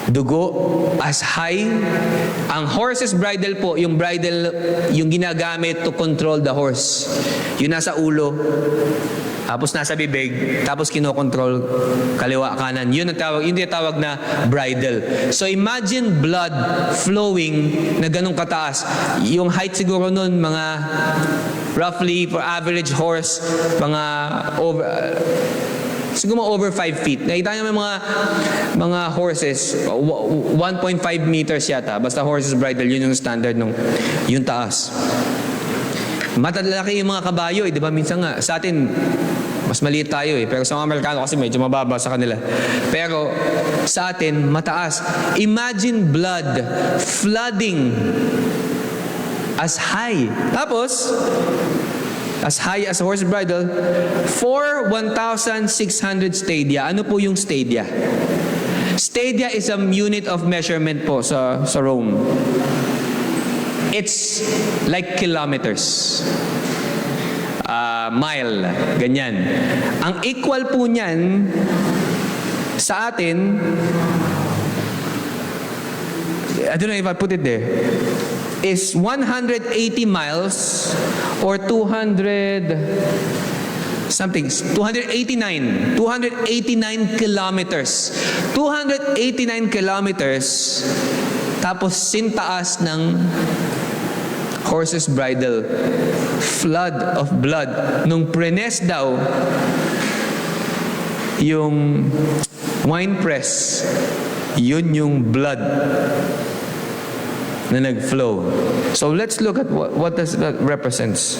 dugo as high. Ang horse's bridle po, yung bridle, yung ginagamit to control the horse. Yung nasa ulo, tapos nasa bibig, tapos kinokontrol kaliwa kanan. Yun ang tawag, yun yung tawag na bridle. So imagine blood flowing na ganun kataas. Yung height siguro nun, mga roughly for average horse, mga siguro over 5 feet. Nakita niyo may mga horses, 1.5 meters yata. Basta horses bridle, yun yung standard nung yung taas. Matalaki yung mga kabayo, di ba? Minsan nga, sa atin, mas maliit tayo eh. Pero sa mga Amerikano kasi medyo mababa sa kanila. Pero sa atin, mataas. Imagine blood flooding as high. Tapos, as high as a horse bridle, for 1,600 stadia. Ano po yung stadia? Stadia is a unit of measurement po sa Rome. It's like kilometers. Mile, ganyan. Ang equal po niyan sa atin, I don't know if I put it there, is 180 miles or 289 kilometers. 289 kilometers, tapos sintaas ng horse's bridle. Flood of blood. Nung prenes daw yung wine press, yun yung blood na nag-flow. So let's look at what does that represents.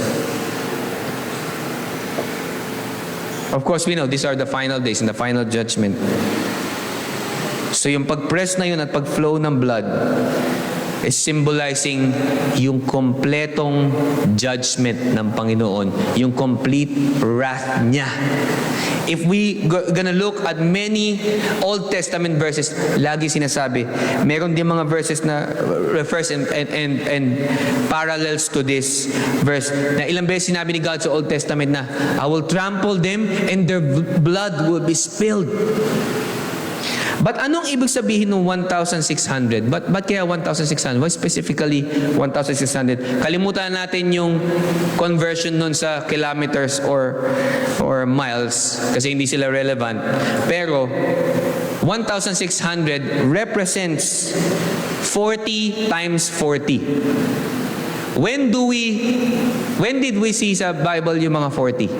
Of course, we know these are the final days and the final judgment. So yung pag-press na yun at pag-flow ng blood is symbolizing yung kompletong judgment ng Panginoon, yung complete wrath niya. If we gonna look at many Old Testament verses, lagi sinasabi, meron din mga verses na refers and parallels to this verse, na ilang beses sinabi ni God sa Old Testament na, I will trample them and their blood will be spilled. But anong ibig sabihin ng 1,600? Ba't kaya 1,600? Why specifically 1,600? Kalimutan natin yung conversion nun sa kilometers or miles kasi hindi sila relevant. Pero 1,600 represents 40 times 40. When did we see sa Bible yung mga 40?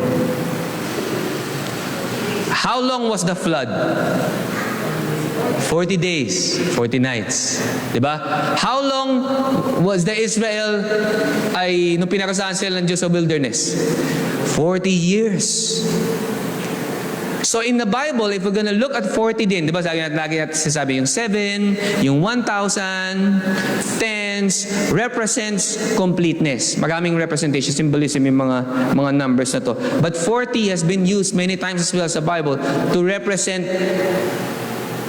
How long was the flood? 40 days, 40 nights. Diba? How long was the Israel nung pinakasahan sila ng Diyos sa wilderness? 40 years. So in the Bible, if we're gonna look at 40 din, di ba lagi natin sinasabi yung 7, yung 1,000, tens, represents completeness. Maraming representation, symbolism yung mga numbers na to. But 40 has been used many times as well sa Bible to represent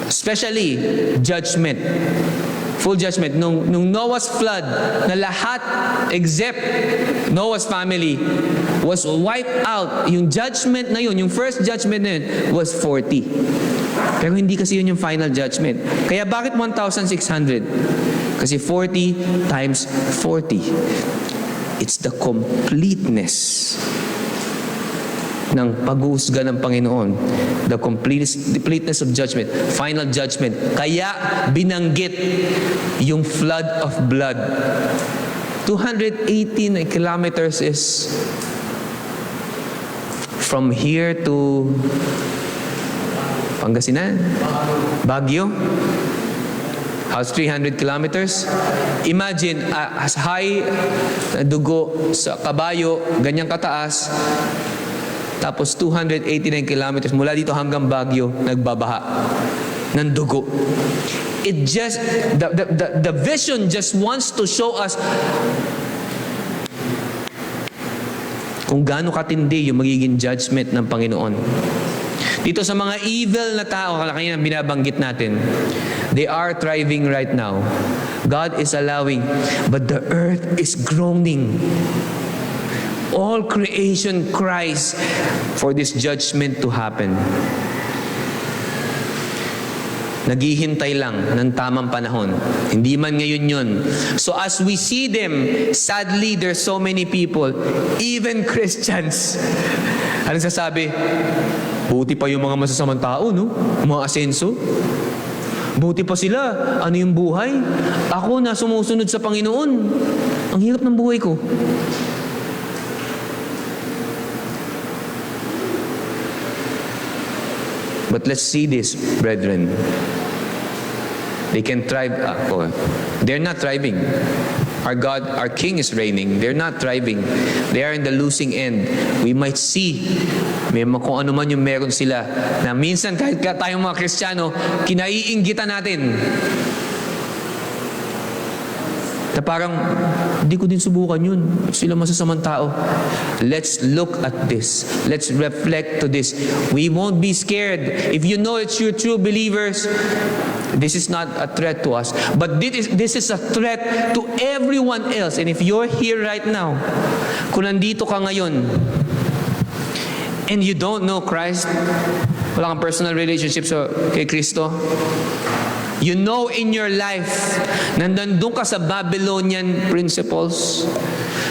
especially judgment. Full judgment. Nung Noah's flood, na lahat except Noah's family was wiped out. Yung judgment na yun, yung first judgment na yun, was 40. Pero hindi kasi yun yung final judgment. Kaya bakit 1,600? Kasi 40 times 40. It's the completeness ng pag-uusga ng Panginoon. The completeness of judgment. Final judgment. Kaya binanggit yung flood of blood. 218 kilometers is from here to Pangasinan, Baguio. How's 300 kilometers? Imagine, as high na dugo sa kabayo, ganyang kataas, tapos 289 kilometers mula dito hanggang Baguio, nagbabaha ng dugo. It just, the vision just wants to show us kung gaano katindi yung magiging judgment ng Panginoon. Dito sa mga evil na tao, kanina binabanggit natin, they are thriving right now. God is allowing, but the earth is groaning. All creation cries for this judgment to happen. Naghihintay lang ng tamang panahon. Hindi man ngayon yun. So as we see them, sadly, there's so many people, even Christians. Anong sasabi? Buti pa yung mga masasamang tao, no? Mga asenso. Buti pa sila. Ano yung buhay? Ako na sumusunod sa Panginoon. Ang hirap ng buhay ko. But let's see this, brethren. They can thrive. They're not thriving. Our God, our King is reigning. They're not thriving. They are in the losing end. We might see kung ano man yung meron sila na minsan kahit tayong mga Kristiyano, kinaiinggitan natin. Na parang, hindi ko din subukan yun. Sila masasamang tao. Let's look at this. Let's reflect to this. We won't be scared. If you know it's your true believers, this is not a threat to us. But this is a threat to everyone else. And if you're here right now, kung nandito ka ngayon, and you don't know Christ, wala kang personal relationship kay Kristo, you know in your life, nandun ka sa Babylonian principles,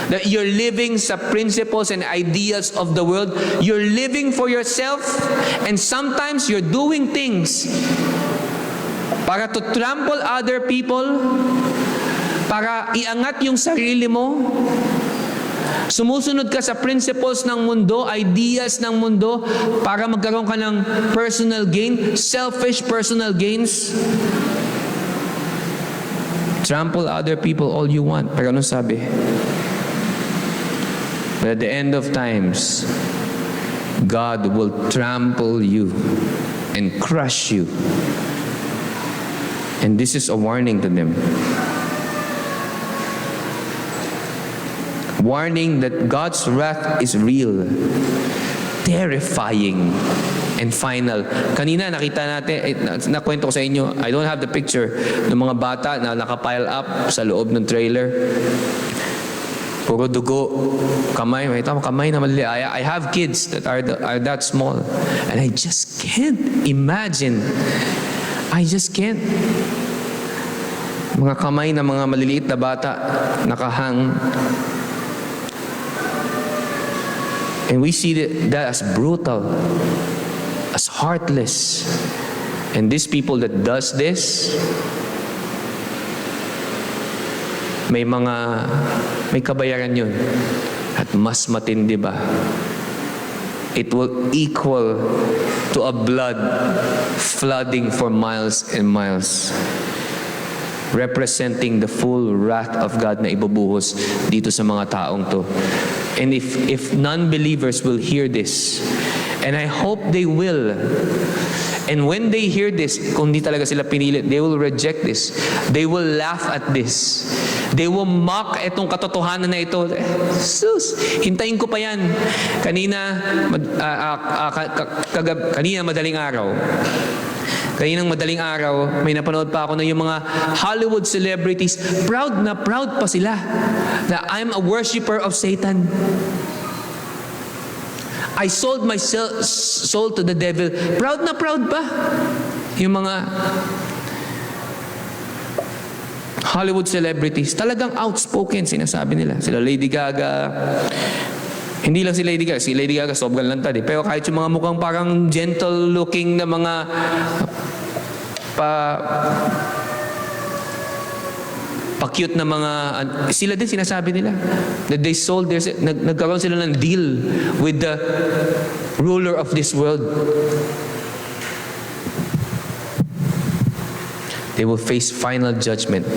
that you're living sa principles and ideals of the world. You're living for yourself, and sometimes you're doing things para to trample other people, para iangat yung sarili mo. Sumusunod ka sa principles ng mundo, ideas ng mundo, para magkaroon ka ng personal gain, selfish personal gains. Trample other people all you want. Pero anong sabi? But at the end of times, God will trample you and crush you. And this is a warning to them. Warning that God's wrath is real, terrifying, and final. Kanina nakita natin, nakwento ko sa inyo, I don't have the picture ng mga bata na nakapile up sa loob ng trailer. Puro dugo, kamay, may tama kamay na malili. I have kids that are that small, and I just can't imagine I just can't. Mga kamay ng mga maliliit na bata, nakahang. And we see that as brutal, as heartless. And these people that does this, may kabayaran yun. At mas matindi ba? It will equal to a blood flooding for miles and miles, representing the full wrath of God na ibubuhos dito sa mga taong to. And if non-believers will hear this, and I hope they will, and when they hear this, kung di talaga sila pinilit, they will reject this. They will laugh at this. They will mock itong katotohanan na ito. Sus, hintayin ko pa yan. Kanina madaling araw, may napanood pa ako na yung mga Hollywood celebrities, proud pa sila na I'm a worshiper of Satan. I sold my soul to the devil. Proud pa. Yung mga Hollywood celebrities, talagang outspoken, sinasabi nila. Sila Lady Gaga. Hindi lang si Lady Gaga sobrang lantad eh. Pero kahit yung mga mukhang parang gentle looking na mga pa-cute na mga, sila din sinasabi nila that they sold their, nagkaroon sila ng deal with the ruler of this world. They will face final judgment.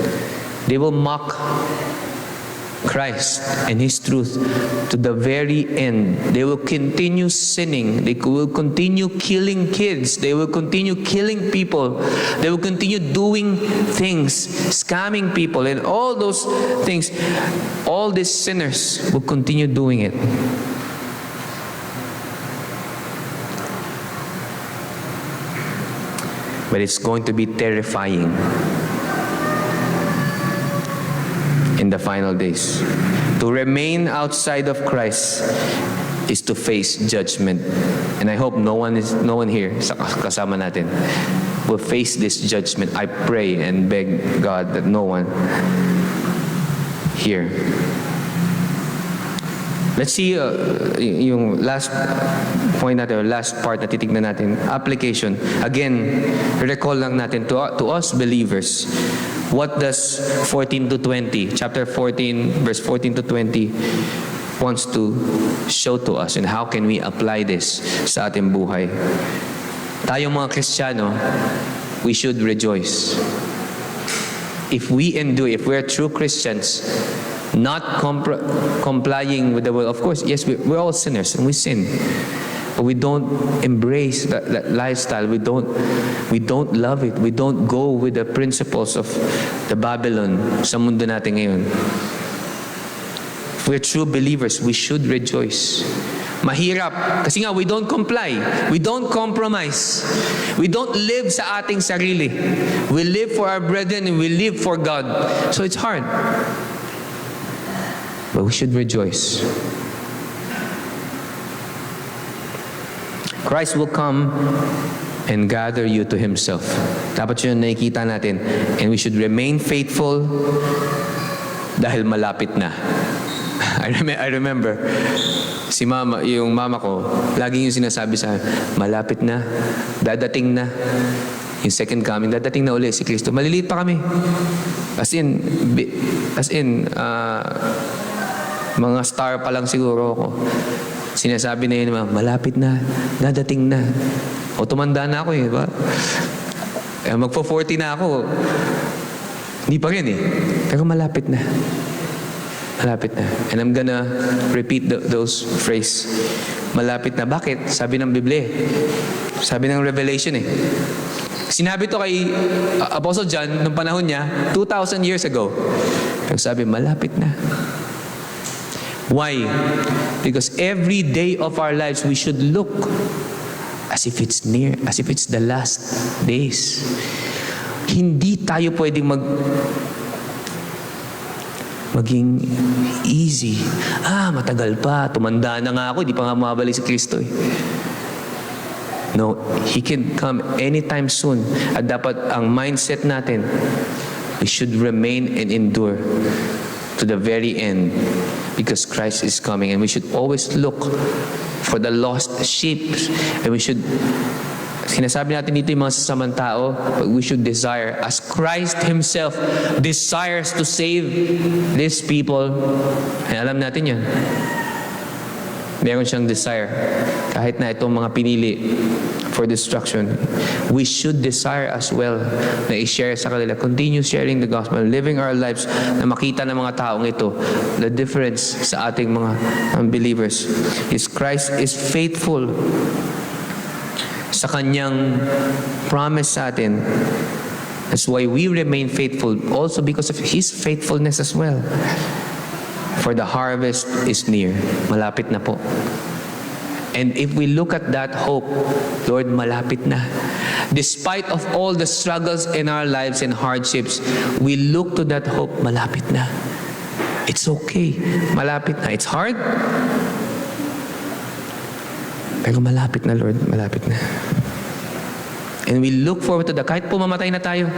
They will mock Christ and His truth to the very end. They will continue sinning. They will continue killing kids. They will continue killing people. They will continue doing things, scamming people, and all those things. All these sinners will continue doing it. But it's going to be terrifying in the final days. To remain outside of Christ is to face judgment. And I hope no one here sa kasama natin will face this judgment. I pray and beg God that no one here. Let's see yung last point natin, or last part na titignan natin, application. Again, recall lang natin to us believers, what does 14 to 20, chapter 14, verse 14 to 20 wants to show to us, and how can we apply this sa ating buhay? Tayong mga Kristiyano, we should rejoice. If we endure, if we're true Christians, not complying with the will. Of course, yes, we're all sinners and we sin. But we don't embrace that lifestyle. We don't love it. We don't go with the principles of the Babylon sa mundo natin ngayon. If we're true believers, we should rejoice. Mahirap. Kasi nga, we don't comply. We don't compromise. We don't live sa ating sarili. We live for our brethren and we live for God. So it's hard. But we should rejoice. Christ will come and gather you to Himself. Dapat yun nakikita natin. And we should remain faithful dahil malapit na. I remember, yung mama ko, lagi yung sinasabi sa akin, malapit na, dadating na. Yung second coming, dadating na uli si Kristo. Maliliit pa kami. As in, mga star pa lang siguro ako. Sinasabi na yun, malapit na, dadating na. O tumanda na ako eh, ba? Magpo-40 na ako. Hindi pa rin eh. Pero malapit na. Malapit na. And I'm gonna repeat those phrase. Malapit na. Bakit? Sabi ng Biblia. Sabi ng Revelation eh. Sinabi to kay Apostle John nung panahon niya, 2,000 years ago. Pero sabi, malapit na. Why? Because every day of our lives, we should look as if it's near, as if it's the last days. Hindi tayo pwedeng maging easy. Matagal pa. Tumanda na nga ako. Hindi pa nga mabalik si Kristo eh. No, He can come anytime soon. At dapat ang mindset natin, we should remain and endure to the very end because Christ is coming. And we should always look for the lost sheep. And we should, sinasabi natin dito yung mga sasamang tao, but we should desire, as Christ Himself desires to save these people. And alam natin yan. Meron siyang desire. Kahit na itong mga pinili for destruction, we should desire as well na i-share sa kanila. Continue sharing the gospel, living our lives na makita ng mga taong ito the difference sa ating mga unbelievers. Christ is faithful sa Kanyang promise sa atin. That's why we remain faithful also because of His faithfulness as well. For the harvest is near. Malapit na po. And if we look at that hope, Lord, malapit na. Despite of all the struggles in our lives and hardships, we look to that hope, malapit na. It's okay. Malapit na. It's hard. Pero malapit na, Lord. Malapit na. And we look forward to that. Kahit po mamatay na tayo.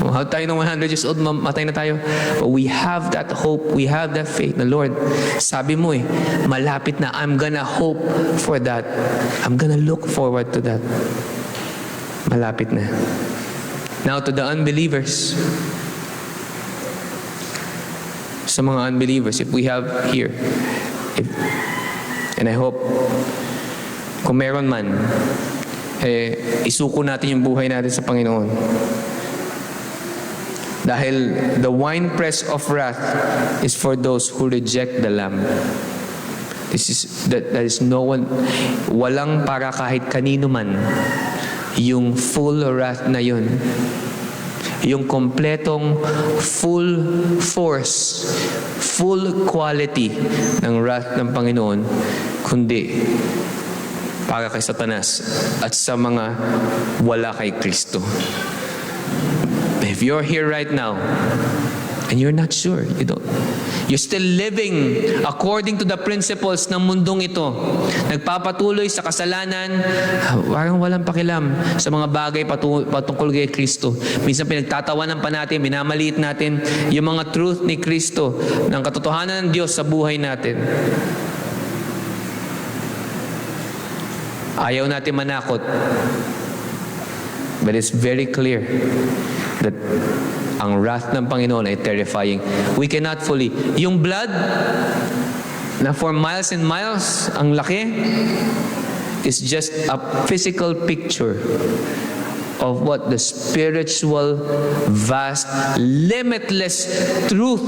Mahal tayo ng 100 years old, mamatay na tayo. But we have that hope. We have that faith. Na Lord, sabi mo malapit na. I'm gonna hope for that. I'm gonna look forward to that. Malapit na. Now to the unbelievers. Sa mga unbelievers, if we have here, and I hope, kung meron man, isuko natin yung buhay natin sa Panginoon. Dahil the winepress of wrath is for those who reject the Lamb. That is no one, walang para kahit kanino man yung full wrath na yun. Yung kompletong full force, full quality ng wrath ng Panginoon, kundi para kay Satanas at sa mga wala kay Kristo. If you're here right now and you're not sure, you're still living according to the principles ng mundong ito, nagpapatuloy sa kasalanan, parang walang pakialam sa mga bagay patungkol kay Kristo. Minsan pinagtatawanan pa natin, minamaliit natin yung mga truth ni Kristo, ng katotohanan ng Diyos sa buhay natin. Ayaw natin manakot. But it's very clear that ang wrath ng Panginoon ay terrifying. We cannot fully. Yung blood na for miles and miles, ang laki, is just a physical picture of what the spiritual, vast, limitless truth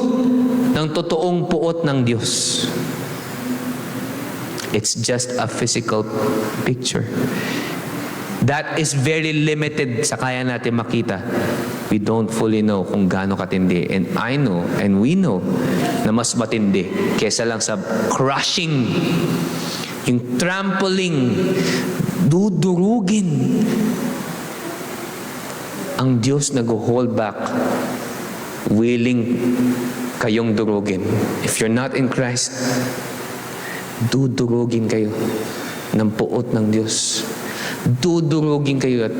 ng totoong puot ng Diyos. It's just a physical picture. That is very limited sa kaya natin makita. We don't fully know kung gaano katindi. And I know, and we know, na mas matindi kesa lang sa crushing, yung trampling, dudurugin. Ang Diyos nag-hold back, willing kayong durugin. If you're not in Christ, dudurugin kayo ng puot ng Diyos. Dudurugin kayo at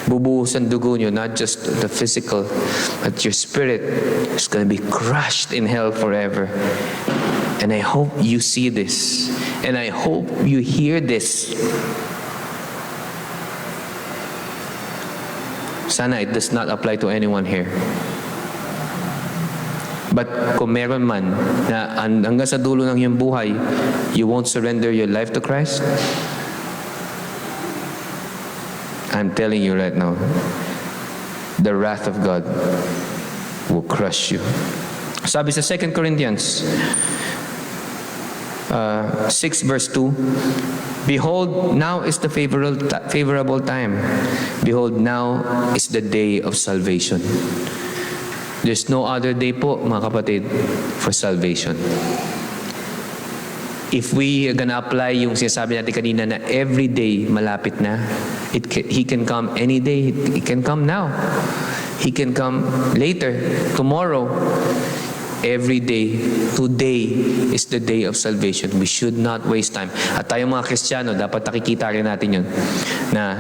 bubuhos ang dugo nyo, not just the physical, but your spirit is going to be crushed in hell forever. And I hope you see this. And I hope you hear this. Sana it does not apply to anyone here. But kung meron man na hanggang sa dulo ng iyong buhay, you won't surrender your life to Christ, I'm telling you right now, the wrath of God will crush you. Sabi sa 2 Corinthians 6 verse 2, behold, now is the favorable time. Behold, now is the day of salvation. There's no other day po, mga kapatid, for salvation. If we are gonna apply yung sinasabi natin kanina na every day malapit na, He can come any day. He can come now. He can come later, tomorrow. every day. Today is the day of salvation. We should not waste time. At tayong mga Kristiyano, dapat nakikita rin natin yun, na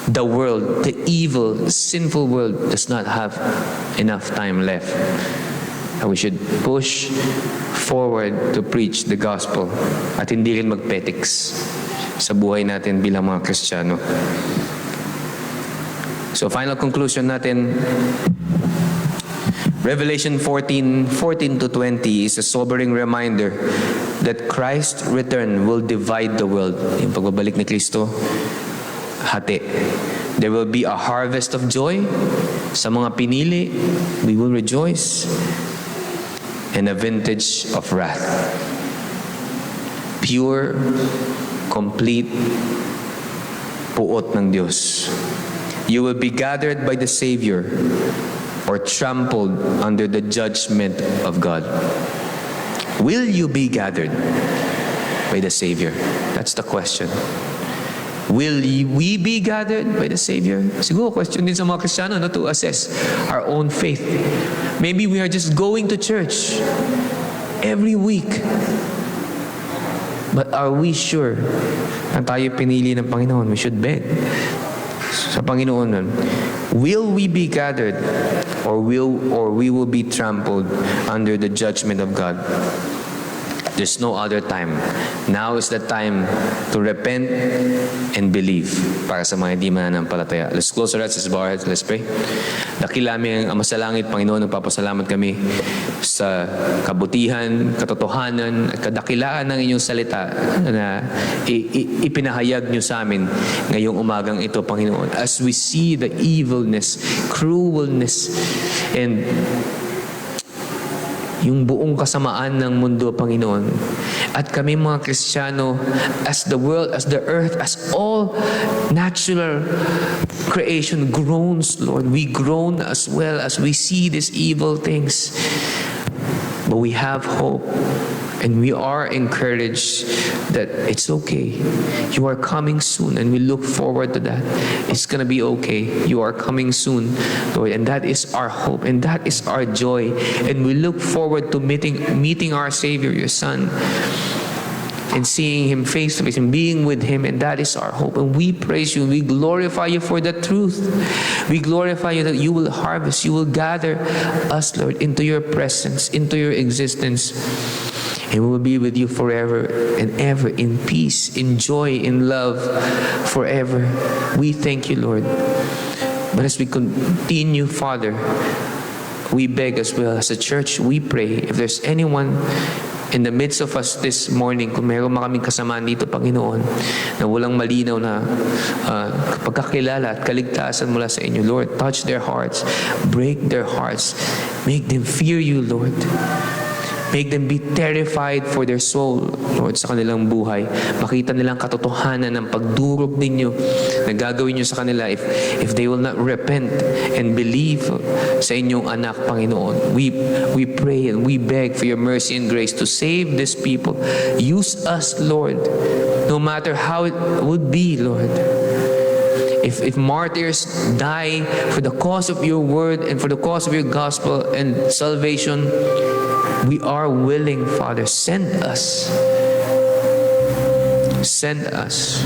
the world, the evil, sinful world does not have enough time left. And we should push forward to preach the gospel at hindi rin magpetiks sa buhay natin bilang mga Kristiyano. So final conclusion natin, Revelation 14:14 to 20 is a sobering reminder that Christ's return will divide the world. Yung pagbabalik ni Kristo, hati. There will be a harvest of joy. Sa mga pinili, we will rejoice. And a vintage of wrath. Pure, complete puot ng Diyos. You will be gathered by the Savior or trampled under the judgment of God. Will you be gathered by the Savior? That's the question. Will we be gathered by the Savior? Siguro question din sa mga Kristiyano na to assess our own faith. Maybe we are just going to church every week. But are we sure na tayo pinili ng Panginoon? We should beg sa Panginoon nun. Will we be gathered or we will be trampled under the judgment of God? There's no other time. Now is the time to repent and believe para sa mga hindi mananampalataya. Let's close our eyes, let's bow our heads, let's pray. Dakila aming Ama sa langit, Panginoon, nagpapasalamat kami sa kabutihan, katotohanan, at kadakilaan ng inyong salita na ipinahayag nyo sa amin ngayong umagang ito, Panginoon. As we see the evilness, cruelness, and yung buong kasamaan ng mundo, Panginoon. At kami mga Kristiyano, as the world, as the earth, as all natural creation groans, Lord, we groan as well as we see these evil things. But we have hope. And we are encouraged that it's okay. You are coming soon, and we look forward to that. It's going to be okay. You are coming soon, Lord, and that is our hope, and that is our joy. And we look forward to meeting our Savior, your Son, and seeing Him face to face and being with Him, and that is our hope. And we praise You, we glorify You for the truth. We glorify You that You will harvest, You will gather us, Lord, into Your presence, into Your existence. And we will be with You forever and ever, in peace, in joy, in love, forever. We thank You, Lord. But as we continue, Father, we beg as well as a church, we pray, if there's anyone in the midst of us this morning, kung meron kaming kasamaan dito, Panginoon, na walang malinaw na pagkakilala at kaligtasan mula sa Inyo, Lord, touch their hearts, break their hearts, make them fear You, Lord. Make them be terrified for their soul, Lord, sa kanilang buhay. Makita nilang katotohanan ng pagdurog ninyo na gagawin nyo sa kanila if they will not repent and believe sa inyong anak, Panginoon. We pray and we beg for Your mercy and grace to save these people. Use us, Lord, no matter how it would be, Lord. If martyrs die for the cause of Your word and for the cause of Your gospel and salvation, we are willing, Father. Send us. Send us.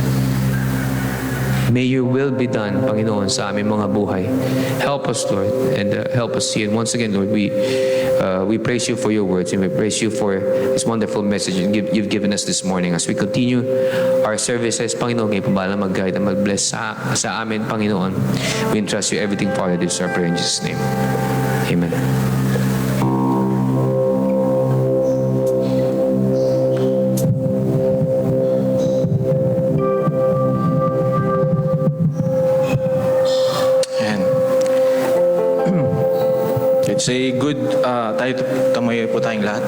May Your will be done, Panginoon, sa aming mga buhay. Help us, Lord, and help us see. And once again, Lord, we praise You for Your words, and we praise You for this wonderful message You've given us this morning. As we continue our services, Panginoon, ngayon pabala mag-guide and mag-bless sa amin, Panginoon. We entrust You everything, Father. This is our prayer in Jesus' name. Amen. Say good, tayo tumayo po tayong lahat.